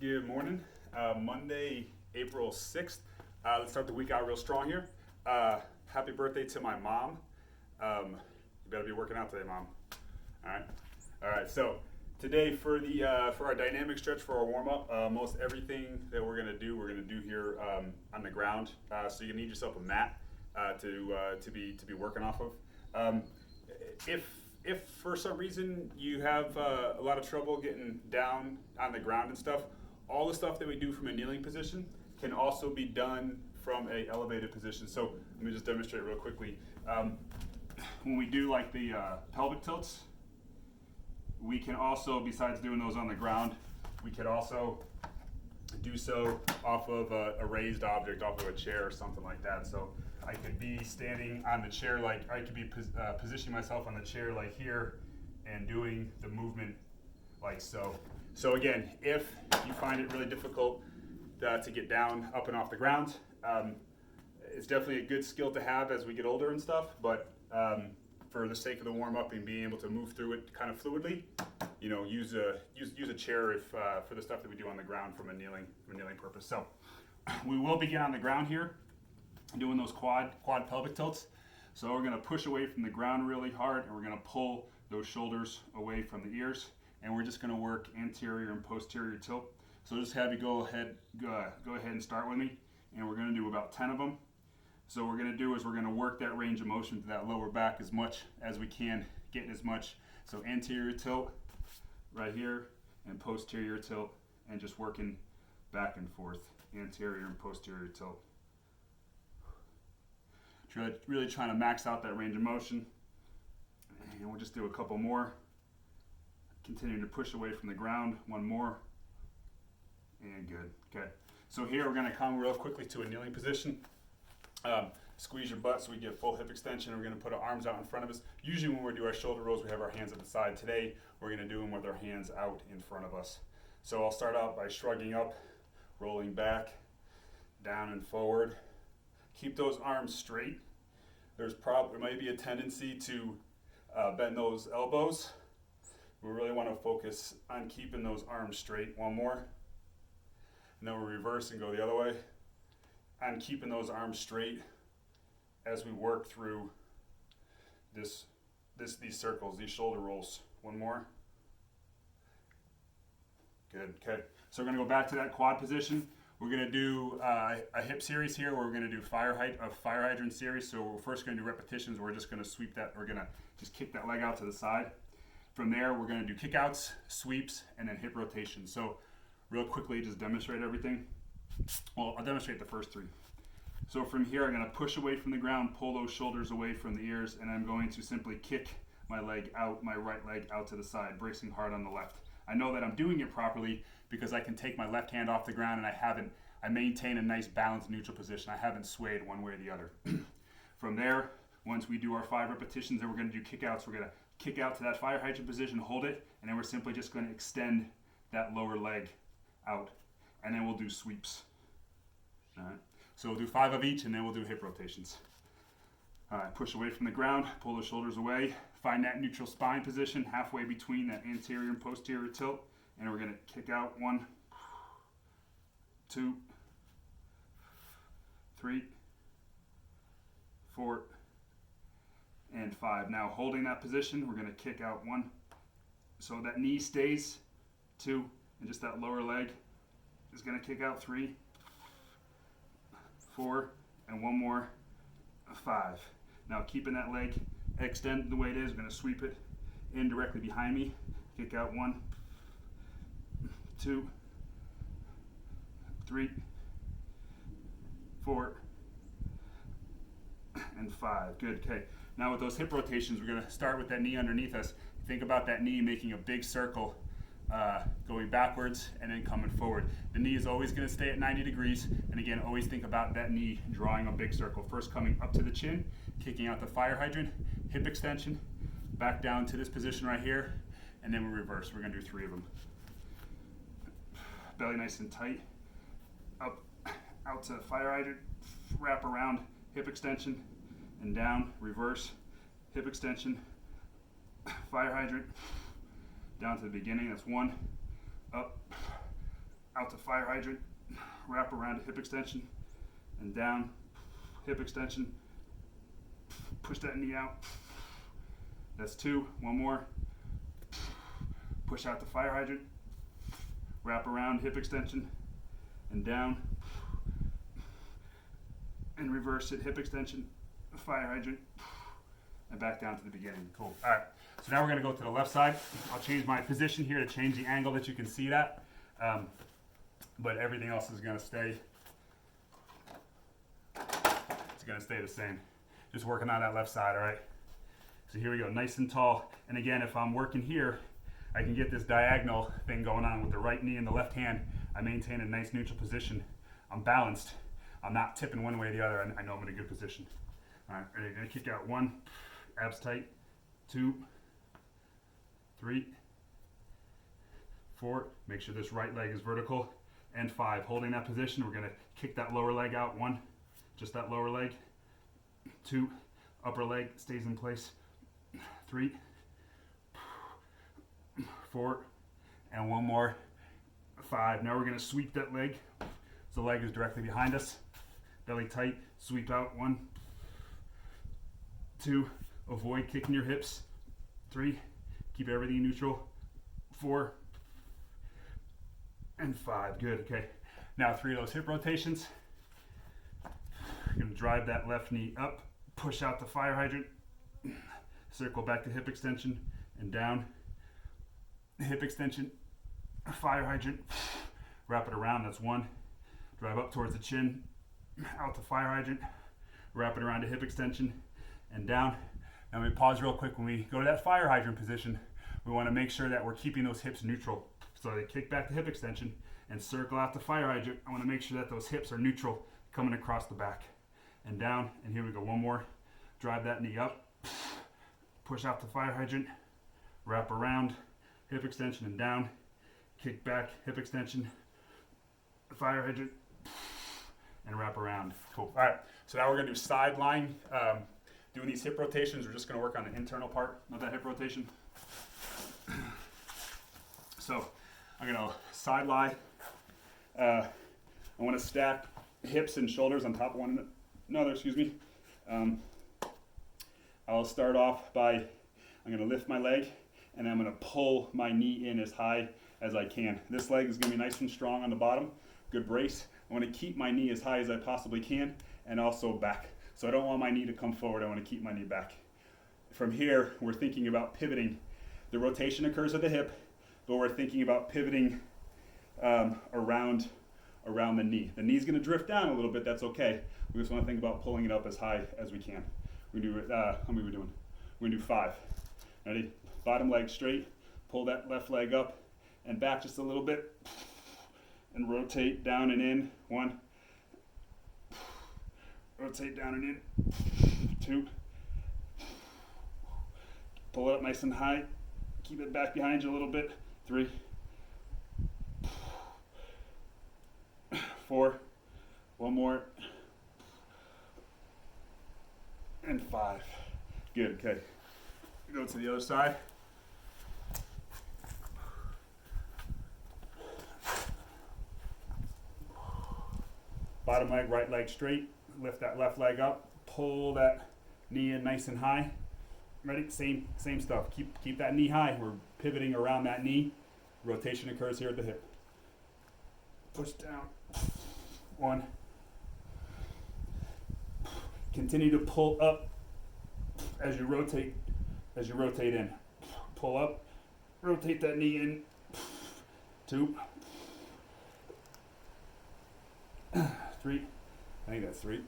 Good morning. Monday, April 6th. Let's start the week out real strong here. Happy birthday to my mom. You better be working out today, Mom. All right. All right. So today for our dynamic stretch for our warm up, most everything that we're gonna do here on the ground. So you're gonna need yourself a mat to be working off of. If for some reason you have a lot of trouble getting down on the ground and stuff, all the stuff that we do from a kneeling position can also be done from a elevated position. So let me just demonstrate real quickly. When we do like the pelvic tilts, we can also, besides doing those on the ground, we could also do so off of a raised object, off of a chair or something like that. So I could be standing on the chair, like I could be positioning myself on the chair like here and doing the movement like so. So again, if you find it really difficult to get down, up and off the ground, it's definitely a good skill to have as we get older and stuff, but for the sake of the warm up and being able to move through it kind of fluidly, you know, use a chair if for the stuff that we do on the ground from a kneeling purpose. So we will begin on the ground here, doing those quad pelvic tilts. So we're gonna push away from the ground really hard, and we're gonna pull those shoulders away from the ears, and we're just gonna work anterior and posterior tilt. So just have you go ahead and start with me, and we're gonna do about 10 of them. So what we're gonna do is we're gonna work that range of motion to that lower back as much as we can, getting as much. So anterior tilt right here, and posterior tilt, and just working back and forth, anterior and posterior tilt. Really trying to max out that range of motion. And we'll just do a couple more. Continuing to push away from the ground, one more. And good, okay. So here we're gonna come real quickly to a kneeling position. Squeeze your butt so we get full hip extension. We're gonna put our arms out in front of us. Usually when we do our shoulder rolls, we have our hands at the side. Today, we're gonna do them with our hands out in front of us. So I'll start out by shrugging up, rolling back, down and forward. Keep those arms straight. There might be a tendency to bend those elbows. We really wanna focus on keeping those arms straight. One more. And then we'll reverse and go the other way. And keeping those arms straight as we work through these circles, these shoulder rolls. One more. Good, okay. So we're gonna go back to that quad position. We're gonna do a hip series here where we're gonna do fire hydrant series. So we're first gonna do repetitions. We're just gonna sweep that, we're gonna just kick that leg out to the side. From there, we're gonna do kickouts, sweeps, and then hip rotations. So real quickly, just demonstrate everything. Well, I'll demonstrate the first three. So from here, I'm gonna push away from the ground, pull those shoulders away from the ears, and I'm going to simply kick my leg out, my right leg out to the side, bracing hard on the left. I know that I'm doing it properly because I can take my left hand off the ground and I maintain a nice balanced neutral position. I haven't swayed one way or the other. From there, once we do our 5 repetitions, then we're gonna do kickouts. We're gonna kick out to that fire hydrant position, hold it, and then we're simply just gonna extend that lower leg out. And then we'll do sweeps. All right. So we'll do 5 of each, and then we'll do hip rotations. All right, push away from the ground, pull the shoulders away, find that neutral spine position halfway between that anterior and posterior tilt, and we're gonna kick out 1, 2, 3, 4, and 5. Now holding that position, we're gonna kick out 1, so that knee stays, 2, and just that lower leg is gonna kick out 3, 4, and one more, 5. Now keeping that leg extended the way it is, we're gonna sweep it in directly behind me, kick out 1, 2, 3, 4, and 5. Good, okay. Now with those hip rotations, we're gonna start with that knee underneath us. Think about that knee making a big circle, going backwards and then coming forward. The knee is always going to stay at 90 degrees, and again, always think about that knee drawing a big circle. First coming up to the chin, kicking out the fire hydrant, hip extension, back down to this position right here, and then we reverse. We're going to do 3 of them. Belly nice and tight, up, out to the fire hydrant, wrap around, hip extension, and down, reverse, hip extension, fire hydrant, down to the beginning. That's 1, up, out to fire hydrant, wrap around to hip extension, and down, hip extension, push that knee out. That's 2, one more. Push out to fire hydrant, wrap around, hip extension, and down, and reverse it, hip extension, fire hydrant, and back down to the beginning. Cool. All right, so now we're gonna go to the left side. I'll change my position here to change the angle that you can see that, but everything else is gonna stay. It's gonna stay the same. Just working on that left side, all right? So here we go, nice and tall. And again, if I'm working here, I can get this diagonal thing going on with the right knee and the left hand. I maintain a nice neutral position. I'm balanced. I'm not tipping one way or the other. I know I'm in a good position. All right, ready, gonna kick out 1, abs tight, 2, 3, 4, make sure this right leg is vertical, and 5. Holding that position, we're gonna kick that lower leg out, 1, just that lower leg, 2, upper leg stays in place, 3, 4, and 1 more, 5. Now we're gonna sweep that leg, so the leg is directly behind us, belly tight, sweep out, 1, 2, avoid kicking your hips, 3, keep everything neutral, 4, and 5, good, okay. Now 3 of those hip rotations. You're gonna drive that left knee up, push out the fire hydrant, circle back to hip extension and down, hip extension, fire hydrant, wrap it around, that's 1, drive up towards the chin, out to fire hydrant, wrap it around to hip extension and down. Now we pause real quick. When we go to that fire hydrant position, we want to make sure that we're keeping those hips neutral. So they kick back to hip extension and circle out the fire hydrant. I want to make sure that those hips are neutral coming across the back and down. And here we go, 1 more. Drive that knee up, push out the fire hydrant, wrap around, hip extension and down, kick back, hip extension, fire hydrant, and wrap around. Cool. All right, so now we're gonna do sideline. Doing these hip rotations, we're just gonna work on the internal part of that hip rotation. So I'm gonna side lie. I wanna stack hips and shoulders on top of one another, excuse me. I'll start off by, I'm gonna lift my leg and I'm gonna pull my knee in as high as I can. This leg is gonna be nice and strong on the bottom, good brace. I wanna keep my knee as high as I possibly can and also back. So I don't want my knee to come forward, I wanna keep my knee back. From here, we're thinking about pivoting. The rotation occurs at the hip, but we're thinking about pivoting around the knee. The knee's gonna drift down a little bit, that's okay. We just wanna think about pulling it up as high as we can. We're gonna do, how many are we doing? We're gonna do 5. Ready? Bottom leg straight, pull that left leg up and back just a little bit, and rotate down and in. 1, rotate down and in. 2, pull it up nice and high, keep it back behind you a little bit. 3, 4, 1 more, and 5. Good, okay. Go to the other side. Bottom leg, right leg straight. Lift that left leg up. Pull that knee in nice and high. Ready? Same stuff. Keep that knee high. We're pivoting around that knee. Rotation occurs here at the hip. Push down. 1. Continue to pull up as you rotate in. Pull up. Rotate that knee in. 2. 3. I think that's 3.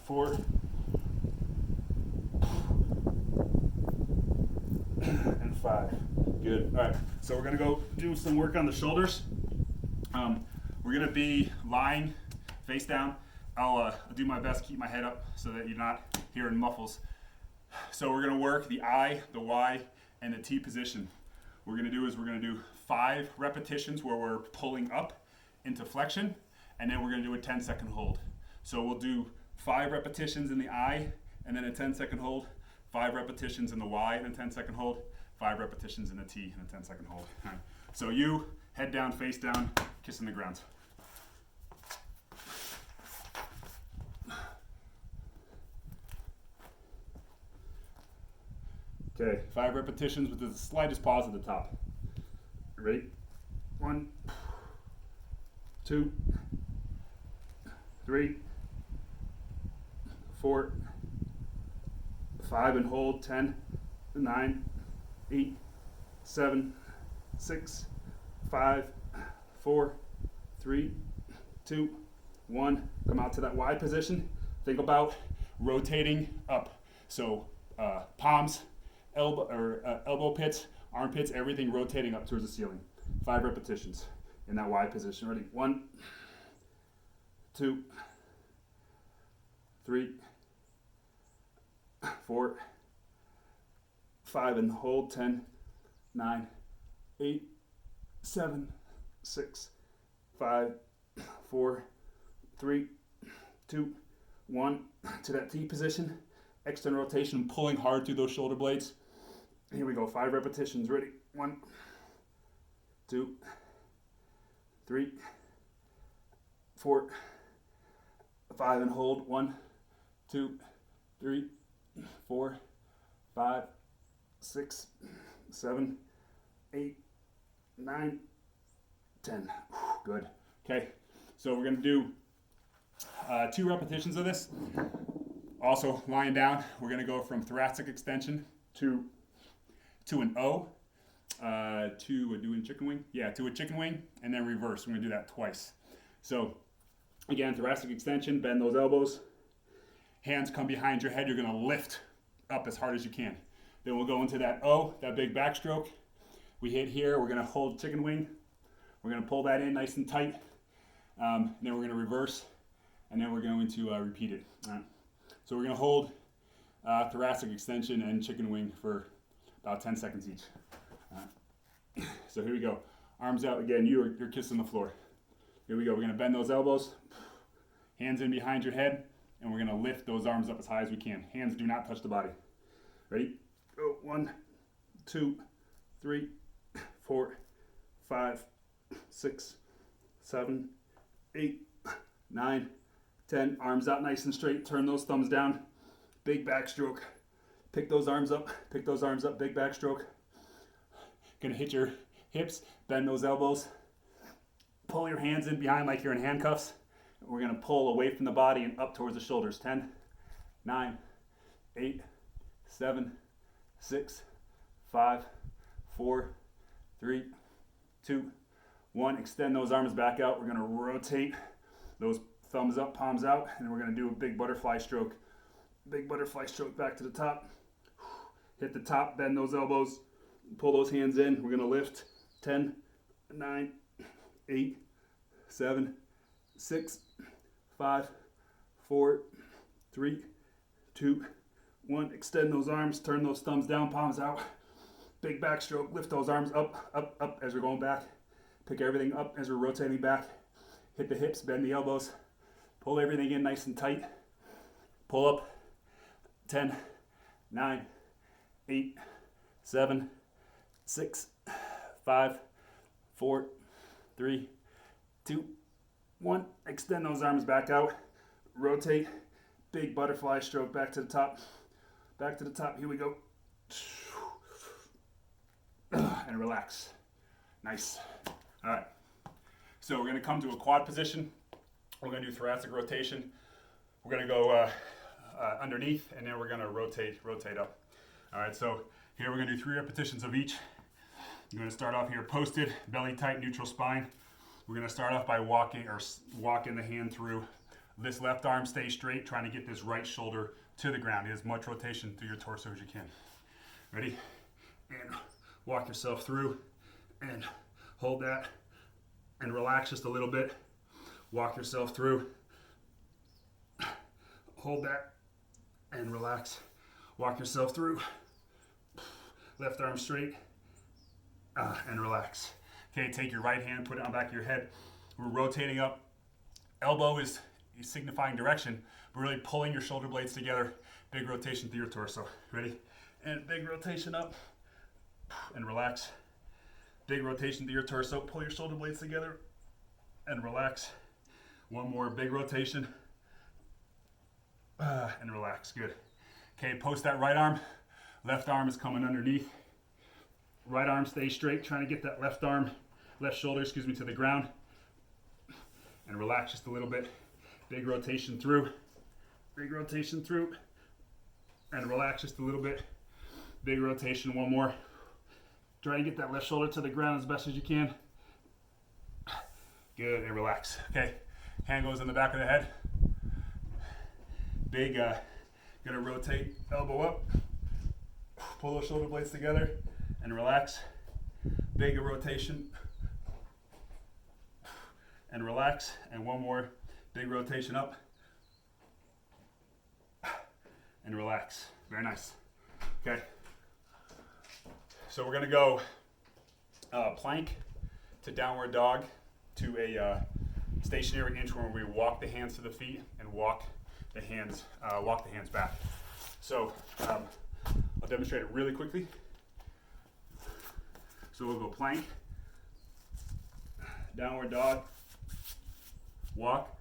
4. And 5. Good. All right. So we're gonna go do some work on the shoulders. We're gonna be lying face down. I'll do my best to keep my head up so that you're not hearing muffles. So we're gonna work the I, the Y, and the T position. What we're gonna do 5 repetitions where we're pulling up into flexion, and then we're gonna do a 10-second hold. So we'll do 5 repetitions in the I, and then a 10-second hold, 5 repetitions in the Y, and a 10-second hold, 5 repetitions in a T and a 10-second hold. All right. So you, head down, face down, kissing the ground. Okay, 5 repetitions with the slightest pause at the top. Ready? 1, 2, 3, 4, 5, and hold. 10, 9, 8, 7, 6, 5, 4, 3, 2, 1. Come out to that wide position. Think about rotating up. So palms, elbow pits, armpits, everything rotating up towards the ceiling. 5 repetitions in that wide position. Ready? 1, 2, 3, 4, 5, and hold. 10, 9, 8, 7, 6, 5, 4, 3, 2, 1. To that T position. External rotation, pulling hard through those shoulder blades. Here we go. 5 repetitions. Ready? 1, 2, 3, 4, 5, and hold. 1, 2, 3, 4, 5, 6, 7, 8, 9, 10. Good. Okay, so we're going to do 2 repetitions of this. Also, lying down, we're going to go from thoracic extension to an O, to a doing chicken wing. Yeah, to a chicken wing, and then reverse. We're going to do that twice. So, again, thoracic extension, bend those elbows. Hands come behind your head. You're going to lift up as hard as you can. Then we'll go into that O, that big backstroke. We hit here. We're going to hold chicken wing. We're going to pull that in nice and tight. Then we're going to reverse, and then we're going to repeat it. All right. So we're going to hold thoracic extension and chicken wing for about 10 seconds each. So here we go. Arms out again. You're kissing the floor. Here we go. We're going to bend those elbows. Hands in behind your head. And we're going to lift those arms up as high as we can. Hands do not touch the body. Ready? Go. 1, 2, 3, 4, 5, 6, 7, 8, 9, 10. Arms out nice and straight. Turn those thumbs down. Big backstroke. Pick those arms up. Pick those arms up. Big backstroke. Gonna hit your hips. Bend those elbows. Pull your hands in behind like you're in handcuffs. We're gonna pull away from the body and up towards the shoulders. 10, 9, 8, 7, 6, 5, 4, 3, 2, 1. Extend those arms back out. We're gonna rotate those thumbs up, palms out, and we're gonna do a big butterfly stroke. Big butterfly stroke back to the top. Hit the top, bend those elbows, pull those hands in. We're gonna lift. 10, 9, 8, 7, 6, 5, 4, 3, 2, 1. Extend those arms, turn those thumbs down, palms out. Big backstroke, lift those arms up, up, up as we're going back. Pick everything up as we're rotating back. Hit the hips, bend the elbows. Pull everything in nice and tight. Pull up. 10, 9, 8, 7, 6, 5, 4, 3, 2, 1. Extend those arms back out. Rotate. Big butterfly stroke back to the top. Back to the top. Here we go. And relax. Nice. All right. So we're going to come to a quad position. We're going to do thoracic rotation. We're going to go underneath, and then we're going to rotate up. All right, so here we're going to do 3 repetitions of each. You're going to start off here posted, belly tight, neutral spine. We're going to start off by walking the hand through. This left arm stays straight, trying to get this right shoulder to the ground. Get as much rotation through your torso as you can. Ready? And walk yourself through, and hold that, and relax just a little bit. Walk yourself through. Hold that, and relax. Walk yourself through. Left arm straight, and relax. Okay, take your right hand, put it on the back of your head. We're rotating up. Elbow is signifying direction, but really pulling your shoulder blades together. Big rotation through your torso. Ready? And big rotation up. and relax. Big rotation to your torso. Pull your shoulder blades together and relax. One more big rotation and relax. Good. Okay, post that right arm. Left arm is coming underneath. Right arm stays straight, trying to get that left shoulder, to the ground. And relax just a little bit. Big rotation through. Big rotation through. And relax just a little bit. Big rotation, one more. Try to get that left shoulder to the ground as best as you can. Good, and relax. Okay, hand goes in the back of the head. Big, gonna rotate, elbow up. Pull those shoulder blades together and relax. Big rotation and relax. And one more big rotation up and relax. Very nice. Okay. So we're gonna go plank to downward dog to a stationary inch where we walk the hands to the feet and walk the hands back. So I'll demonstrate it really quickly. So we'll go plank, downward dog, walk,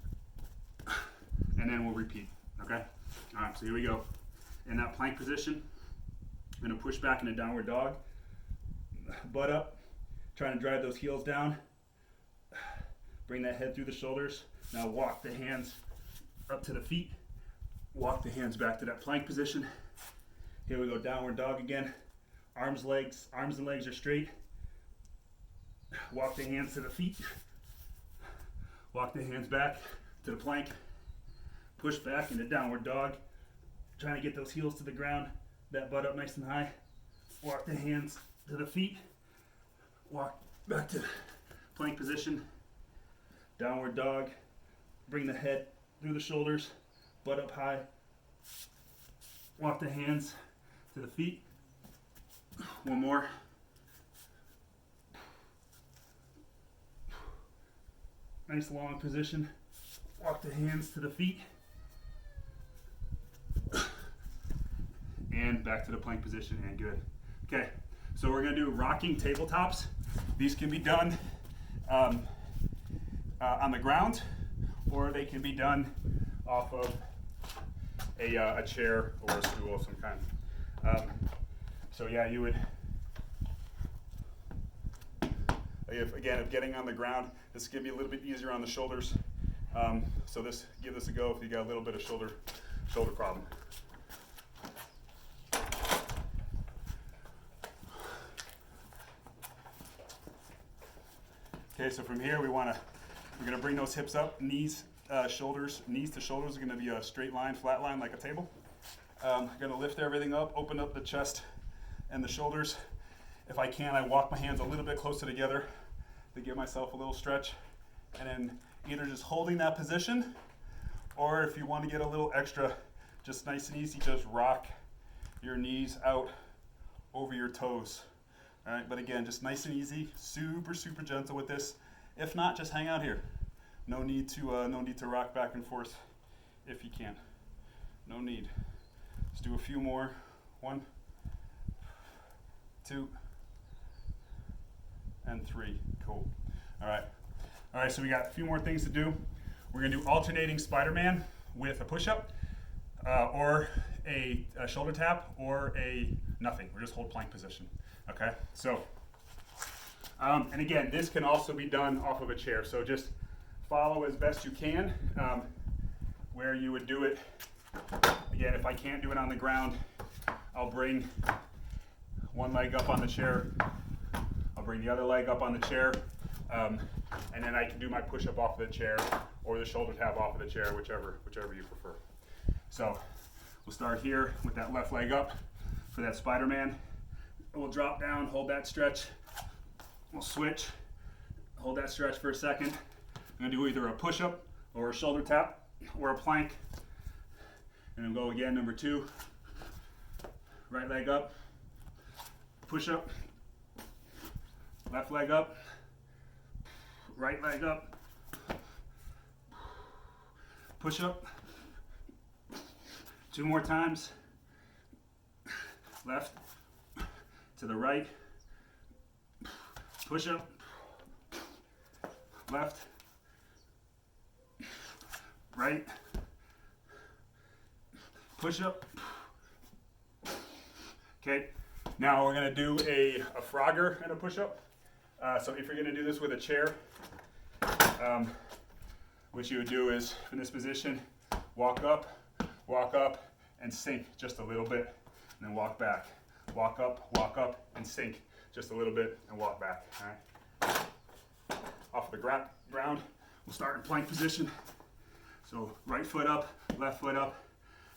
and then we'll repeat, okay? All right, so here we go. In that plank position, I'm gonna push back into downward dog, butt up, trying to drive those heels down, bring that head through the shoulders. Now walk the hands up to the feet, walk the hands back to that plank position. Here we go, downward dog again. Arms and legs are straight. Walk the hands to the feet. Walk the hands back to the plank. Push back into downward dog. Trying to get those heels to the ground. That butt up nice and high. Walk the hands to the feet. Walk back to plank position. Downward dog. Bring the head through the shoulders. Butt up high. Walk the hands to the feet. One more. Nice long position. Walk the hands to the feet. And back to the plank position, and good. Okay, so we're gonna do rocking tabletops. These can be done on the ground, or they can be done off of a chair or a stool of some kind. So yeah, you would, if getting on the ground, this is gonna be a little bit easier on the shoulders. So give this a go if you got a little bit of shoulder problem. Okay, so from here we're gonna bring those hips up, knees to shoulders are gonna be a straight line, flat line like a table. Gonna lift everything up, open up the chest and the shoulders. If I can, I walk my hands a little bit closer together to give myself a little stretch. And then either just holding that position, or if you want to get a little extra, just nice and easy, just rock your knees out over your toes. All right, but again, just nice and easy, super, super gentle with this. If not, just hang out here. No need to rock back and forth if you can't. No need. Let's do a few more. 1, 2, and 3. Cool. All right, so we got a few more things to do. We're gonna do alternating Spiderman with a push-up, or a shoulder tap, or a nothing. We're just hold plank position. Okay, so, and again, this can also be done off of a chair. So just follow as best you can where you would do it. Again, if I can't do it on the ground, I'll bring one leg up on the chair. I'll bring the other leg up on the chair. And then I can do my push-up off of the chair or the shoulder tap off of the chair, whichever you prefer. So we'll start here with that left leg up for that Spiderman. We'll drop down, hold that stretch. We'll switch, hold that stretch for a second. I'm gonna do either a push-up or a shoulder tap or a plank. And then go again, number 2. Right leg up, push-up, left leg up, right leg up, push up, 2 more times, left to the right, push up, left, right, push up. Okay, now we're gonna do a Frogger and a push up. So if you're gonna do this with a chair, what you would do is, in this position, walk up, and sink just a little bit, and then walk back. Walk up, and sink just a little bit, and walk back. All right. Off of the ground, we'll start in plank position. So right foot up, left foot up,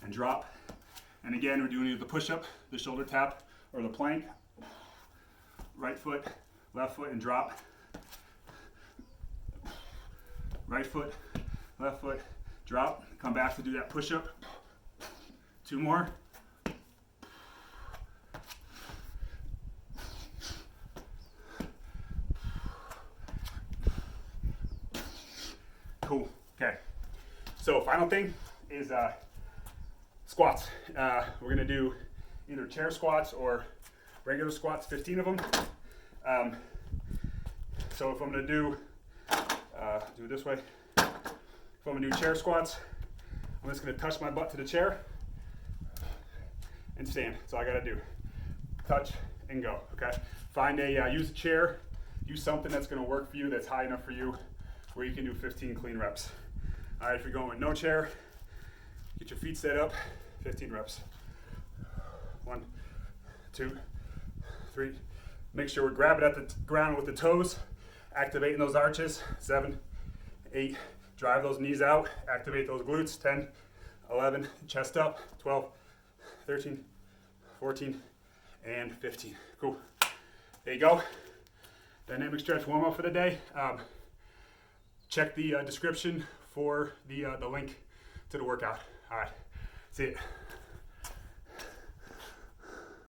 and drop. And again, we're doing either the push-up, the shoulder tap, or the plank. Right foot, left foot, and drop. Right foot, left foot, drop. Come back to do that push-up. 2 more. Cool. Okay. So final thing is squats. We're gonna do either chair squats or regular squats, 15 of them. So if I'm gonna do it this way. If I'm gonna do chair squats, I'm just gonna touch my butt to the chair and stand. That's all I gotta do. Touch and go. Okay. Find use a chair. Use something that's gonna work for you, that's high enough for you, where you can do 15 clean reps. All right. If you're going with no chair, get your feet set up. 15 reps. 1, 2, 3. Make sure we grab it at the ground with the toes, activating those arches. 7, 8. Drive those knees out, activate those glutes. 10, 11. Chest up. 12, 13, 14, and 15. Cool. There you go. Dynamic stretch warm up for the day. Check the description for the link to the workout. All right. See it.